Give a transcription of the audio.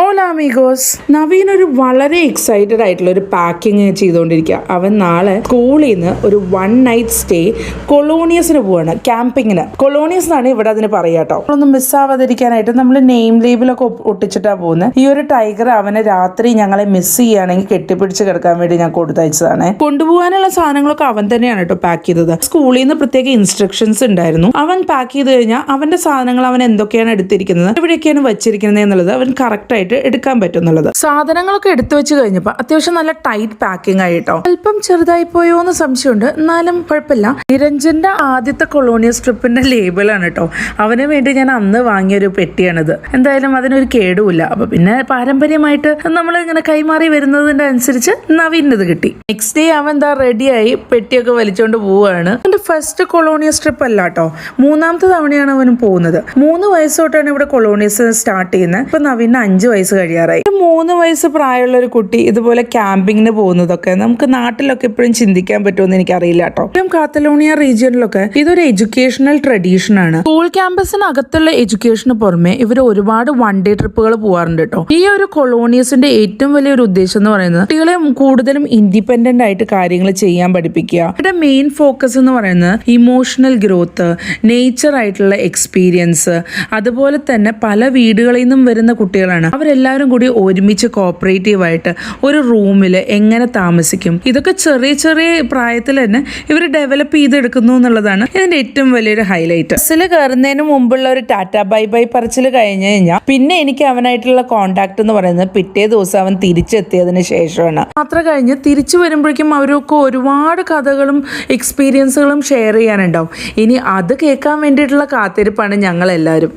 ഓല amigos. Naveen ഒരു വളരെ excited ആയിട്ടുള്ള ഒരു പാക്കിങ് ചെയ്തുകൊണ്ടിരിക്കുക. അവൻ നാളെ സ്കൂളിൽ നിന്ന് ഒരു 1 നൈറ്റ് സ്റ്റേ കൊളോണിയസിന് പോവാണ്, ക്യാമ്പിങ്ങിന്. കൊളോണിയസ് എന്നാണ് ഇവിടെ അതിന് പറയാട്ടോ. ഒന്നും മിസ്സാവാതിരിക്കാനായിട്ട് നമ്മൾ നെയിം ലേബിളൊക്കെ ഒട്ടിച്ചിട്ടാ പോകുന്നത്. ഈ ഒരു ടൈഗർ അവനെ രാത്രി ഞങ്ങളെ മിസ് ചെയ്യുകയാണെങ്കിൽ കെട്ടിപ്പിടിച്ച് കിടക്കാൻ വേണ്ടി ഞാൻ കൊടുത്തയച്ചതാണ്. കൊണ്ടുപോകാനുള്ള സാധനങ്ങളൊക്കെ അവൻ തന്നെയാണ് കേട്ടോ പാക്ക് ചെയ്തത്. സ്കൂളിൽ നിന്ന് പ്രത്യേക ഇൻസ്ട്രക്ഷൻസ് ഉണ്ടായിരുന്നു. അവൻ പാക്ക് ചെയ്ത് കഴിഞ്ഞാൽ അവന്റെ സാധനങ്ങൾ അവൻ എന്തൊക്കെയാണ് എടുത്തിരിക്കുന്നത്, എവിടെയൊക്കെയാണ് വെച്ചിരിക്കുന്നത് എന്നുള്ളത് അവൻ കറക്റ്റ് എടുക്കാൻ പറ്റുന്നുള്ളത്. സാധനങ്ങളൊക്കെ എടുത്തു വെച്ച് കഴിഞ്ഞപ്പോ അത്യാവശ്യം നല്ല ടൈറ്റ് പാക്കിംഗ് ആയിട്ടോ. അല്പം ചെറുതായി പോയോ എന്ന് സംശയമുണ്ട്, എന്നാലും കുഴപ്പമില്ല. നിരഞ്ജന്റെ ആദ്യത്തെ കൊളോണിയസ് ട്രിപ്പിന്റെ ലേബിളാണ് കേട്ടോ. അവന് വേണ്ടി ഞാൻ അന്ന് വാങ്ങിയൊരു പെട്ടിയാണിത്. എന്തായാലും അതിനൊരു കേടുമില്ല. അപ്പൊ പിന്നെ പാരമ്പര്യമായിട്ട് നമ്മൾ ഇങ്ങനെ കൈമാറി വരുന്നതിന്റെ അനുസരിച്ച് നവീനത് കിട്ടി. നെക്സ്റ്റ് ഡേ അവൻ എന്താ റെഡിയായി പെട്ടിയൊക്കെ വലിച്ചോണ്ട് പോവുകയാണ്. എന്റെ ഫസ്റ്റ് കൊളോണിയസ് ട്രിപ്പ് അല്ല കേട്ടോ, 3ാമത്തെ തവണയാണ് അവന് പോകുന്നത്. 3 വയസ്സ് തൊട്ടാണ് ഇവിടെ കൊളോണിയസ് സ്റ്റാർട്ട് ചെയ്യുന്നത്. ഇപ്പൊ നവീന് 5 വയസ്സ് കഴിയാറായി. 3 വയസ്സ് പ്രായമുള്ള ഒരു കുട്ടി ഇതുപോലെ ക്യാമ്പിങ്ങിന് പോകുന്നതൊക്കെ നമുക്ക് നാട്ടിലൊക്കെ എപ്പോഴും ചിന്തിക്കാൻ പറ്റുമെന്ന് എനിക്കറിയില്ല കേട്ടോ. കാത്തലോണിയ റീജിയനിലൊക്കെ ഇതൊരു എഡ്യൂക്കേഷണൽ ട്രഡീഷൻ ആണ്. സ്കൂൾ ക്യാമ്പസിനകത്തുള്ള എഡ്യൂക്കേഷന് പുറമെ ഇവർ ഒരുപാട് 1 ഡേ ട്രിപ്പുകൾ പോകാറുണ്ട് കേട്ടോ. ഈ ഒരു കൊളോണിയസിന്റെ ഏറ്റവും വലിയൊരു ഉദ്ദേശം എന്ന് പറയുന്നത് കുട്ടികളെ കൂടുതലും ഇൻഡിപെൻഡന്റ് ആയിട്ട് കാര്യങ്ങൾ ചെയ്യാൻ പഠിപ്പിക്കുക. ഇവിടെ മെയിൻ ഫോക്കസ് എന്ന് പറയുന്നത് ഇമോഷണൽ ഗ്രോത്ത്, നേച്ചർ ആയിട്ടുള്ള എക്സ്പീരിയൻസ്, അതുപോലെ തന്നെ പല വീടുകളിൽ നിന്നും വരുന്ന കുട്ടികളാണ്. അവരെല്ലാവരും കൂടി ഒരുമിച്ച് കോപ്പറേറ്റീവായിട്ട് ഒരു റൂമിൽ എങ്ങനെ താമസിക്കും, ഇതൊക്കെ ചെറിയ ചെറിയ പ്രായത്തിൽ തന്നെ ഇവർ ഡെവലപ്പ് ചെയ്തെടുക്കുന്നു എന്നുള്ളതാണ് ഇതിന്റെ ഏറ്റവും വലിയൊരു ഹൈലൈറ്റ്. ബസ്സിൽ കയറുന്നതിന് മുമ്പുള്ള ഒരു ടാറ്റ ബൈ ബൈ പറച്ചിൽ കഴിഞ്ഞ് കഴിഞ്ഞാൽ പിന്നെ എനിക്ക് അവനായിട്ടുള്ള കോണ്ടാക്ട് എന്ന് പറയുന്നത് പിറ്റേ ദിവസം അവൻ തിരിച്ചെത്തിയതിന് ശേഷമാണ്. യാത്ര കഴിഞ്ഞ് തിരിച്ചു വരുമ്പോഴേക്കും അവരൊക്കെ ഒരുപാട് കഥകളും എക്സ്പീരിയൻസുകളും ഷെയർ ചെയ്യാനുണ്ടാവും. ഇനി അത് കേൾക്കാൻ വേണ്ടിയിട്ടുള്ള കാത്തിരിപ്പാണ് ഞങ്ങൾ എല്ലാവരും.